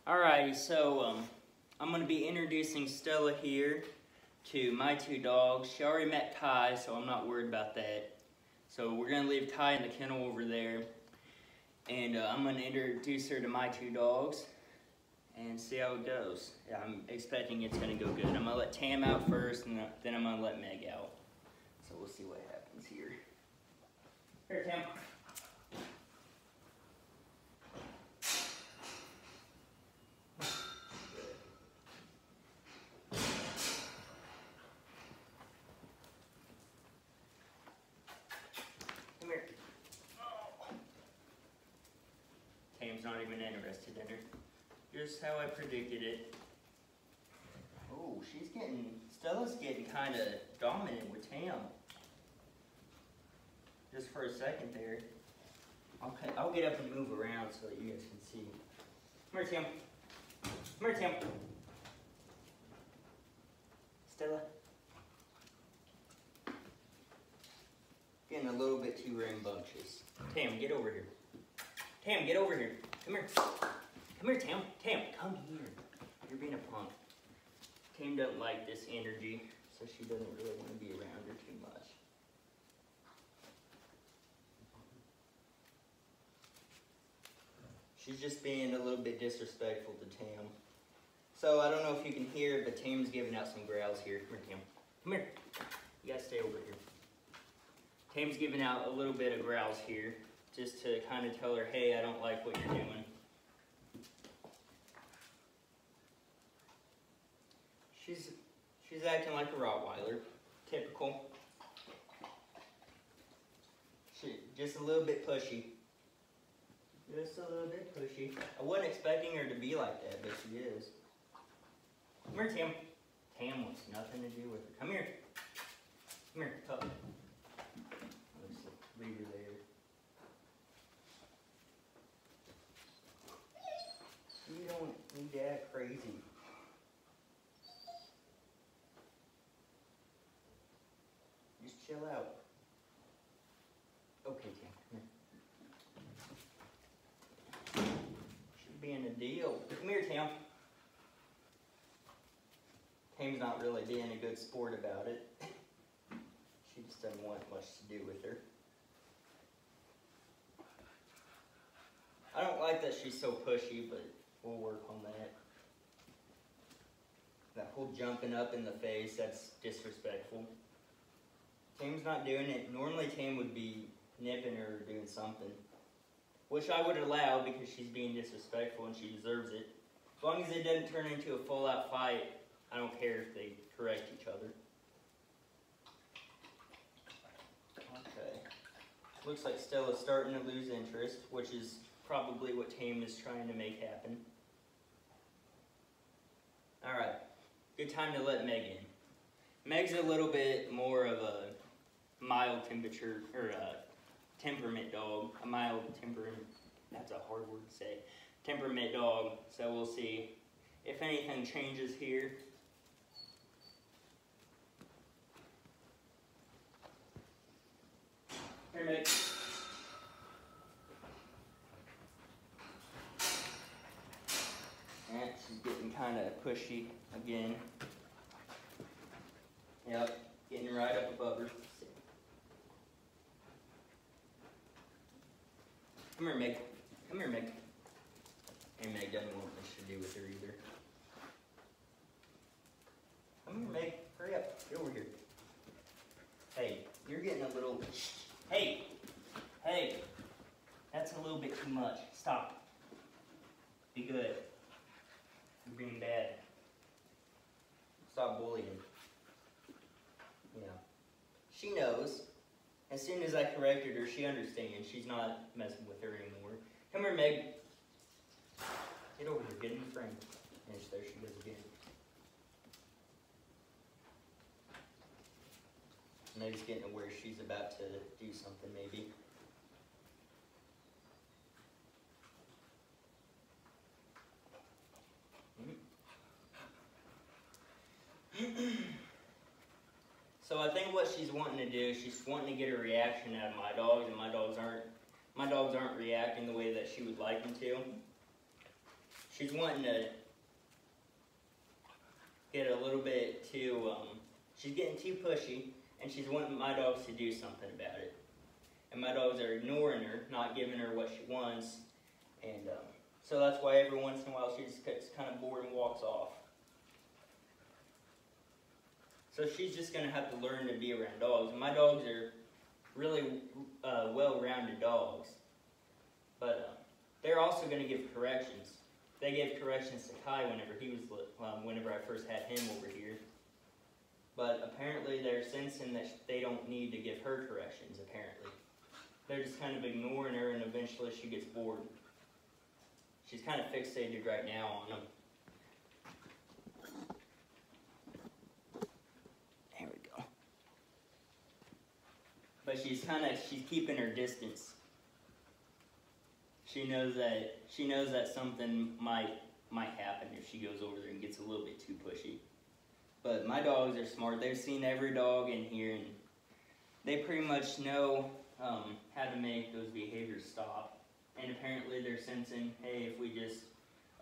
Alrighty, so I'm going to be introducing Stella here to my two dogs. She already met Kai, so I'm not worried about that. So we're going to leave Kai in the kennel over there, and I'm going to introduce her to my two dogs and see how it goes. Yeah, I'm expecting it's going to go good. I'm going to let Tam out first, and then I'm going to let Meg out. So we'll see what happens here. Here, Tam. Come here. Oh. Tam's not even interested in her. Just how I predicted it. Oh, Stella's getting kind of dominant with Tam. Just for a second there. Okay, I'll get up and move around so that you guys can see. Come here, Tam. Come here, Tam. Stella. Getting a little bit too rambunctious. Tam, get over here. Tam, get over here. Come here. Come here, Tam. Tam, come here. You're being a punk. Tam doesn't like this energy, so she doesn't really want to be around her too much. She's just being a little bit disrespectful to Tam. So I don't know if you can hear it, but Tam's giving out some growls here. Come here, Tam. Come here. You gotta stay over here. Tam's giving out a little bit of growls here, just to kind of tell her, hey, I don't like what you're doing. She's acting like a Rottweiler, typical. Just a little bit pushy. Just a little bit pushy. I wasn't expecting her to be like that, but she is. Come here, Tam. Tam wants nothing to do with her. Come here. Come here, pup. Let's leave her there. You don't need to act crazy. Just chill out. Okay, Tam, come here. Should be in a deal. Come here, Tam. Tam's not really being a good sport about it. She just doesn't want much to do with her. I don't like that she's so pushy, but we'll work on that. That whole jumping up in the face, that's disrespectful. Tam's not doing it. Normally Tam would be nipping her or doing something, which I would allow because she's being disrespectful and she deserves it. As long as it doesn't turn into a full-out fight, I don't care if they correct each other. Okay. Looks like Stella's starting to lose interest, which is probably what Tam is trying to make happen. Alright, good time to let Meg in. Meg's a little bit more of a mild temperature, or temperament dog. A mild temperament, that's a hard word to say. Temperament dog, so we'll see if anything changes here. Here, Meg. And she's getting kind of pushy again. Yep, getting right up above her. Come here, Meg. Come here, Meg. And Meg doesn't want much to do with her either. Come here, Meg. Hurry up. Get over here. Hey, you're getting a little... Hey! Hey! That's a little bit too much. Stop. Be good. You're being bad. Stop bullying. Yeah. She knows. As soon as I corrected her, she understands. She's not messing with her anymore. Come here, Meg. Get over here. Get in the frame. And there she goes again. Meg's getting to where she's about to do something, maybe. So I think what she's wanting to do, she's wanting to get a reaction out of my dogs, and my dogs aren't reacting the way that she would like them to. she's wanting to get a little bit too, she's getting too pushy, and she's wanting my dogs to do something about it. And my dogs are ignoring her, not giving her what she wants, and so that's why every once in a while she just gets kind of bored and walks off. So she's just going to have to learn to be around dogs. And my dogs are really well-rounded dogs, but they're also going to give corrections. They gave corrections to Kai whenever I first had him over here. But apparently they're sensing that they don't need to give her corrections, apparently. They're just kind of ignoring her, and eventually she gets bored. She's kind of fixated right now on them. There we go. But she's keeping her distance. She knows that something might happen if she goes over there and gets a little bit too pushy. But my dogs are smart. They've seen every dog in here, and they pretty much know how to make those behaviors stop. And apparently they're sensing, hey, if we just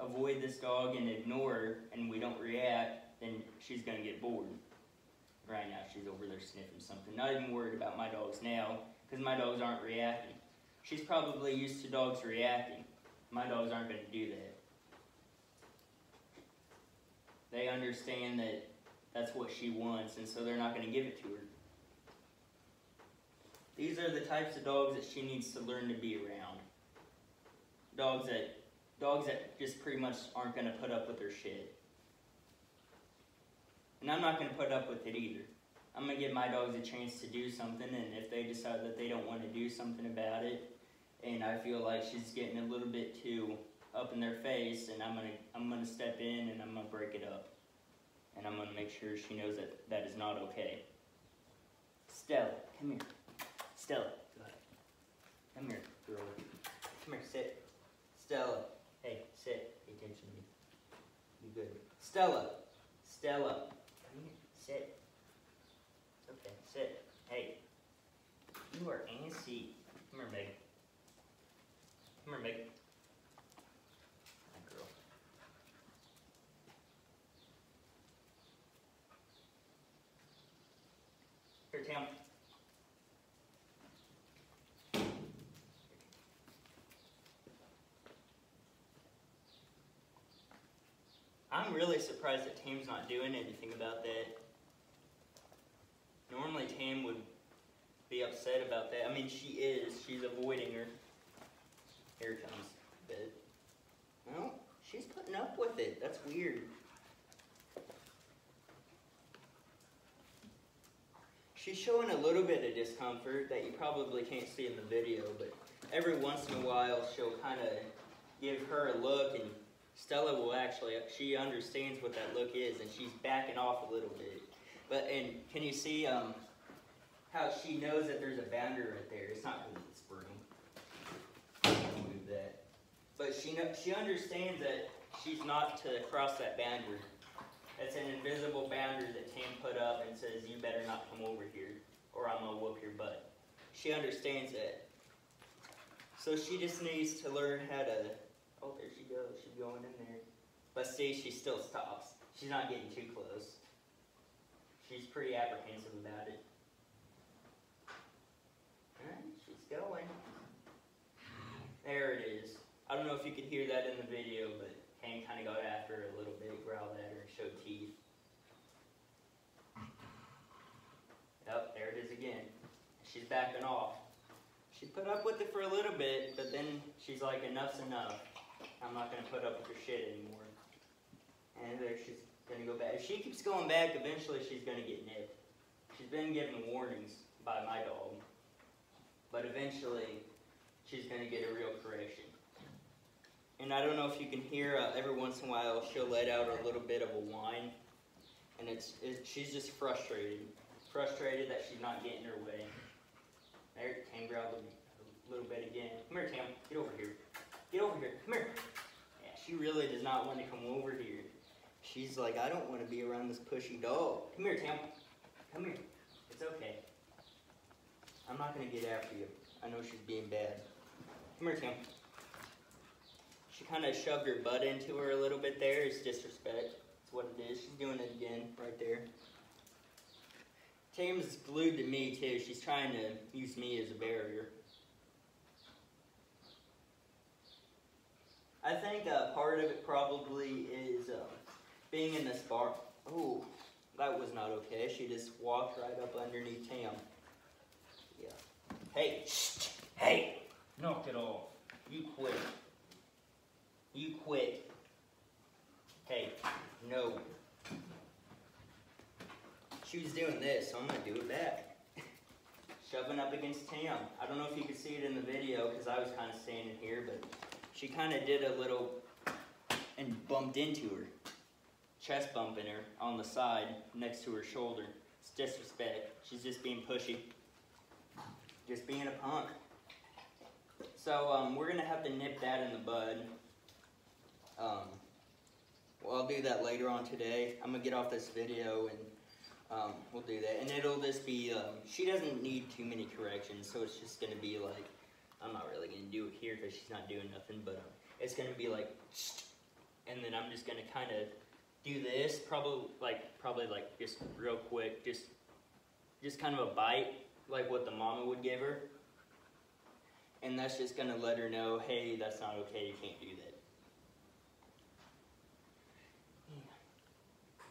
avoid this dog and ignore her and we don't react, then she's going to get bored. Right now she's over there sniffing something. Not even worried about my dogs now, because my dogs aren't reacting. She's probably used to dogs reacting. My dogs aren't going to do that. They understand that that's what she wants, and so they're not going to give it to her. These are the types of dogs that she needs to learn to be around. Dogs that just pretty much aren't going to put up with her shit. And I'm not going to put up with it either. I'm going to give my dogs a chance to do something, and if they decide that they don't want to do something about it, and I feel like she's getting a little bit too up in their face, and I'm gonna step in and I'm gonna break it up. And I'm gonna make sure she knows that that is not okay. Stella, come here. Stella, go ahead. Come here, girl. Come here, sit. Stella, hey, sit. Pay attention to me. You good. Stella, Stella, come here, sit. Okay, sit. Hey, you are antsy. Come here, Meg. Come here, Meg. Hi, girl. Here, Tam. I'm really surprised that Tam's not doing anything about that. Normally Tam would be upset about that. I mean, she is. She's avoiding her. Here it comes. But, no, she's putting up with it. That's weird. She's showing a little bit of discomfort that you probably can't see in the video, but every once in a while she'll kind of give her a look, and Stella will actually, she understands what that look is, and she's backing off a little bit. But, and can you see how she knows that there's a boundary right there? It's not because it's spring. Move that. But she understands that she's not to cross that boundary. It's an invisible boundary that Tam put up and says, you better not come over here, or I'm going to whoop your butt. She understands that. So she just needs to learn how to, oh, there she goes. She's going in there. But see, she still stops. She's not getting too close. She's pretty apprehensive about it. And she's going. There it is. I don't know if you could hear that in the video, but Tam kind of got after her a little bit, growled at her, and showed teeth. Yep, there it is again. She's backing off. She put up with it for a little bit, but then she's like, enough's enough. I'm not going to put up with her shit anymore. And there she's going to go back. If she keeps going back, eventually she's going to get nipped. She's been given warnings by my dog. But eventually, she's going to get a real correction. And I don't know if you can hear, every once in a while, she'll let out a little bit of a whine. And she's just frustrated. Frustrated that she's not getting her way. There, Tam growled a little bit again. Come here, Tam. Get over here. Get over here. Come here. Yeah, she really does not want to come over here. She's like, I don't want to be around this pushy dog. Come here, Tam. Come here. It's okay. I'm not going to get after you. I know she's being bad. Come here, Tam. She kind of shoved her butt into her a little bit there. It's disrespect. That's what it is. She's doing it again right there. Tatum's glued to me too. She's trying to use me as a barrier. I think part of it probably is being in this bar. Oh, that was not okay. She just walked right up underneath Tam. Yeah. Hey, shh, hey, knock it off. You quit. You quit. Hey, no. She was doing this, so I'm gonna do it back. Shoving up against Tam. I don't know if you could see it in the video because I was kind of standing here, but she kind of did a little and bumped into her. Chest bumping her on the side next to her shoulder. It's disrespect. She's just being pushy. Just being a punk. So we're gonna have to nip that in the bud. Well, I'll do that later on today. I'm gonna get off this video and we'll do that. And it'll just be, she doesn't need too many corrections, so it's just gonna be like, I'm not really gonna do it here because she's not doing nothing, but it's gonna be like, and then I'm just gonna kind of do this, probably like just real quick, just kind of a bite, like what the mama would give her. And that's just gonna let her know, hey, that's not okay, you can't do that.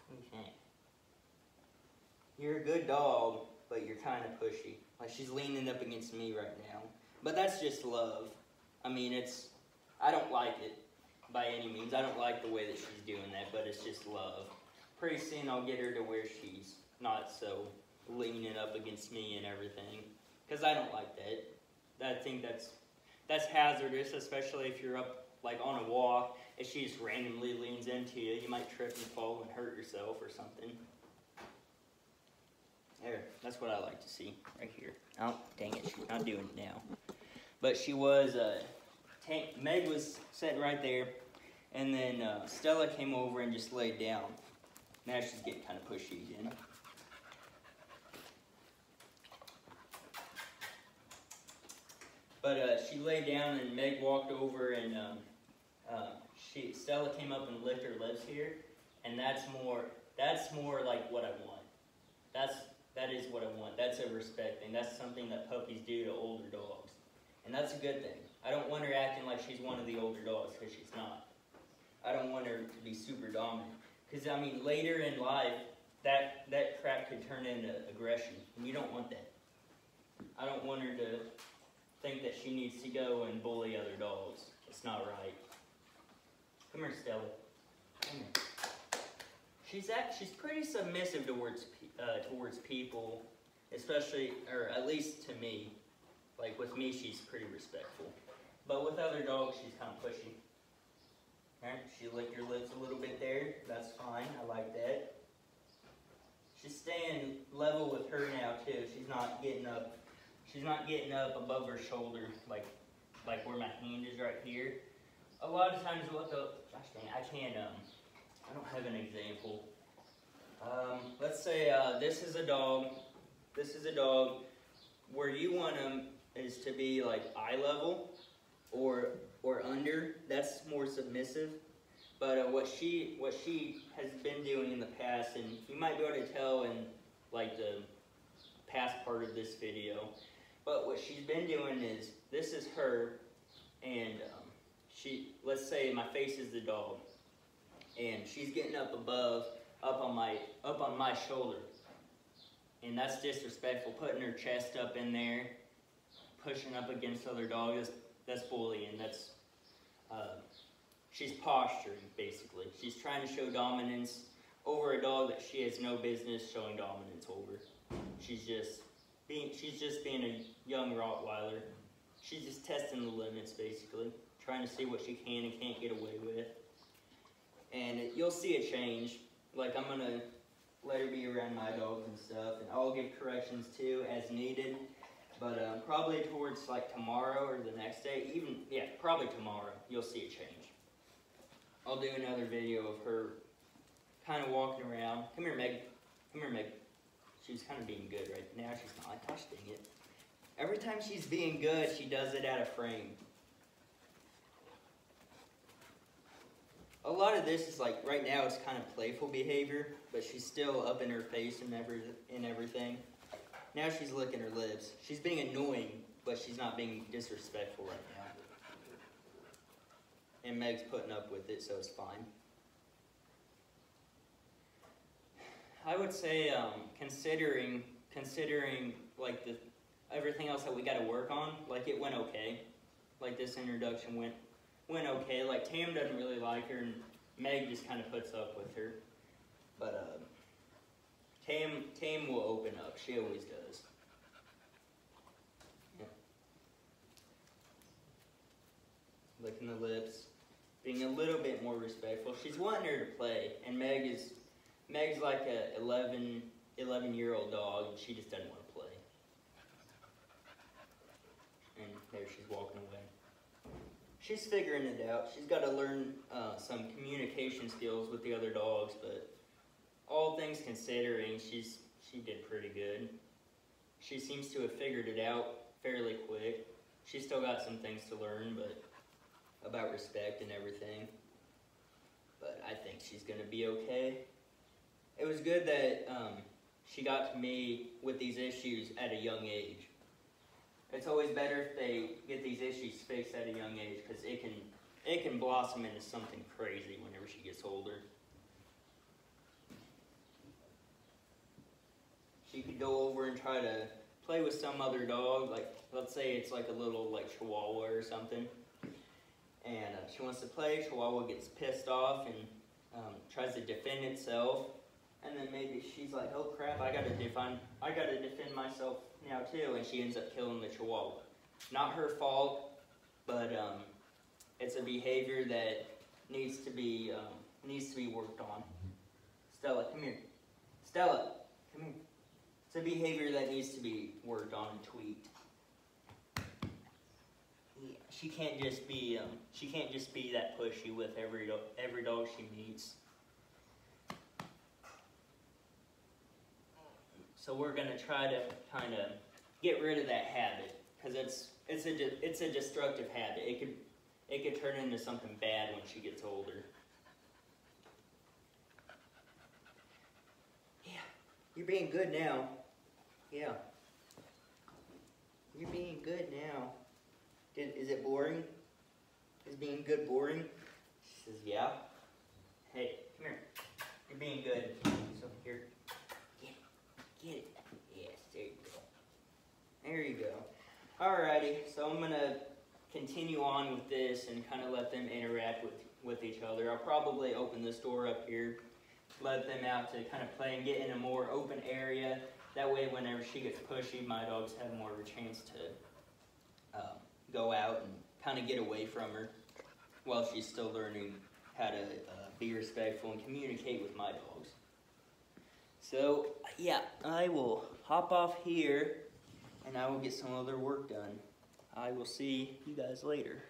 What do you think? You're a good dog, but you're kind of pushy. Like she's leaning up against me right now. But that's just love. I mean, I don't like it by any means. I don't like the way that she's doing that, but it's just love. Pretty soon I'll get her to where she's not so leaning up against me and everything. Because I don't like that. I think that's hazardous, especially if you're up like on a walk. If she just randomly leans into you, you might trip and fall and hurt yourself or something. There, that's what I like to see right here. Oh, dang it, she's not doing it now. But she was, Meg was sitting right there, and then Stella came over and just laid down. Now she's getting kind of pushy again. But she laid down and Meg walked over and Stella came up and licked her lips here, and that's more like what I want. That is what I want. That's a respect thing. That's something that puppies do to older dogs. And that's a good thing. I don't want her acting like she's one of the older dogs, because she's not. I don't want her to be super dominant. Because, I mean, later in life, that crap could turn into aggression, and you don't want that. I don't want her to think that she needs to go and bully other dogs. It's not right. Come here, Stella. Come here. She's pretty submissive towards people, especially, or at least to me. Like with me, she's pretty respectful. But with other dogs, she's kind of pushy. Alright, she licked her lips a little bit there. That's fine. I like that. She's staying level with her now too. She's not getting up. She's not getting up above her shoulder like where my hand is right here. A lot of times, gosh dang, I don't have an example. Let's say this is a dog. This is a dog. Where you want them is to be like eye level or under. That's more submissive. But what she has been doing in the past, and you might be able to tell in like the past part of this video. But what she's been doing is, this is her, and let's say my face is the dog, and she's getting up on my shoulder, and that's disrespectful. Putting her chest up in there, pushing up against other dogs, that's bullying. That's she's posturing basically. She's trying to show dominance over a dog that she has no business showing dominance over. She's just being a young Rottweiler. She's just testing the limits, basically. Trying to see what she can and can't get away with. And you'll see a change. Like, I'm going to let her be around my dogs and stuff. And I'll give corrections, too, as needed. But probably towards, like, tomorrow or the next day. Probably tomorrow, you'll see a change. I'll do another video of her kind of walking around. Come here, Meg. Come here, Meg. She's kind of being good right now. She's not. Gosh dang it. Every time she's being good, she does it out of frame. a lot of this is like, right now it's kind of playful behavior, but she's still up in her face and everything. Now she's licking her lips. She's being annoying, but she's not being disrespectful right now. And Meg's putting up with it, so it's fine. I would say, considering like everything else that we got to work on, like it went okay. Like this introduction went okay. Like Tam doesn't really like her, and Meg just kind of puts up with her. But Tam will open up. She always does. Yeah. Licking the lips, being a little bit more respectful. She's wanting her to play, and Meg's like a 11-year-old dog, and she just doesn't want to play. And there she's walking away. She's figuring it out. She's got to learn some communication skills with the other dogs, but all things considering, she did pretty good. She seems to have figured it out fairly quick. She's still got some things to learn, but about respect and everything. But I think she's going to be okay. It was good that she got to me with these issues at a young age. It's always better if they get these issues fixed at a young age, because it can blossom into something crazy whenever she gets older. She could go over and try to play with some other dog, like let's say it's like a little like Chihuahua or something, and she wants to play. Chihuahua gets pissed off and tries to defend itself, and then maybe she's like, "Oh crap! I gotta defend myself now too," and she ends up killing the Chihuahua. Not her fault, but it's a behavior that needs to be worked on. Stella, come here. Stella, come here. It's a behavior that needs to be worked on and tweaked. Yeah, she can't just be that pushy with every dog she meets. So we're gonna try to kind of get rid of that habit, because it's a destructive habit. It could turn into something bad when she gets older. Yeah, you're being good now. Yeah, you're being good now. Is it boring? Is being good boring? She says, yeah. Hey, come here. You're being good. So here, get it. Yes, there you go. There you go. Alrighty, so I'm gonna continue on with this and kind of let them interact with each other. I'll probably open this door up here, let them out to kind of play and get in a more open area. That way, whenever she gets pushy, my dogs have more of a chance to go out and kind of get away from her while she's still learning how to be respectful and communicate with my dogs. So, yeah, I will hop off here and I will get some other work done. I will see you guys later.